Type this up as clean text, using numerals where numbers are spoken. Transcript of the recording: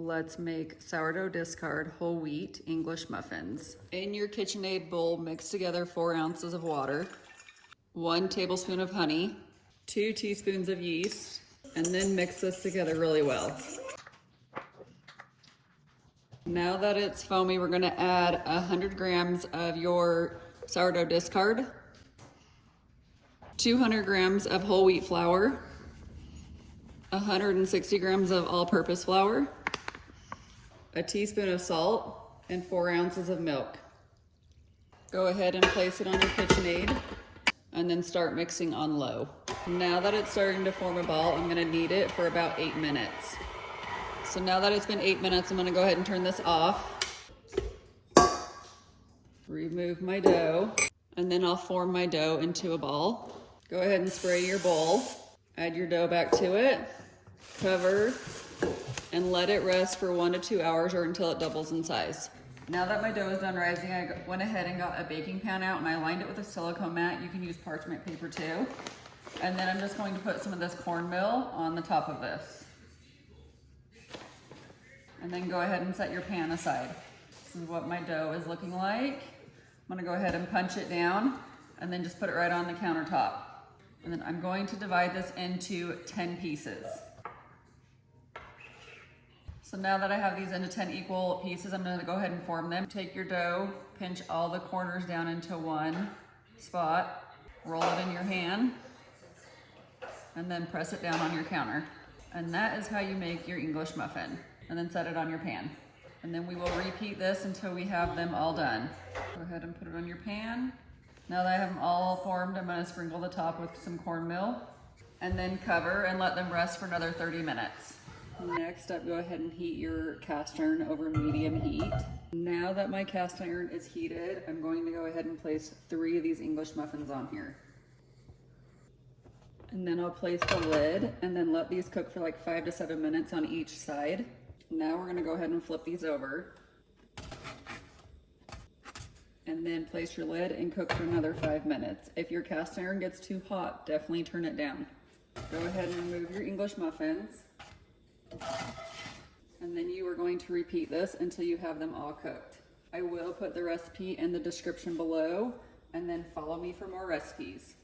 Let's make sourdough discard whole wheat English muffins. In your KitchenAid bowl, mix together 4 ounces of water, 1 tablespoon of honey, 2 teaspoons of yeast, and then mix this together really well. Now that it's foamy, we're gonna add 100 grams of your sourdough discard, 200 grams of whole wheat flour, 160 grams of all-purpose flour, a teaspoon of salt, and 4 ounces of milk. Go ahead and place it on your KitchenAid and then start mixing on low. Now that it's starting to form a ball, I'm gonna knead it for about 8 minutes. So now that it's been 8 minutes, I'm gonna go ahead and turn this off. Remove my dough, and then I'll form my dough into a ball. Go ahead and spray your bowl. Add your dough back to it, cover, and let it rest for 1 to 2 hours or until it doubles in size. Now that my dough is done rising, I went ahead and got a baking pan out and I lined it with a silicone mat. You can use parchment paper too. And then I'm just going to put some of this cornmeal on the top of this. And then go ahead and set your pan aside. This is what my dough is looking like. I'm gonna go ahead and punch it down and then just put it right on the countertop. And then I'm going to divide this into 10 pieces. So now that I have these into 10 equal pieces, I'm gonna go ahead and form them. Take your dough, pinch all the corners down into one spot, roll it in your hand, and then press it down on your counter. And that is how you make your English muffin. And then set it on your pan. And then we will repeat this until we have them all done. Go ahead and put it on your pan. Now that I have them all formed, I'm gonna sprinkle the top with some cornmeal and then cover and let them rest for another 30 minutes. Next up, go ahead and heat your cast iron over medium heat. Now that my cast iron is heated, I'm going to go ahead and place 3 of these English muffins on here. And then I'll place the lid and then let these cook for like 5 to 7 minutes on each side. Now we're gonna go ahead and flip these over. And then place your lid and cook for another 5 minutes. If your cast iron gets too hot, definitely turn it down. Go ahead and remove your English muffins. And then you are going to repeat this until you have them all cooked. I will put the recipe in the description below, and then follow me for more recipes.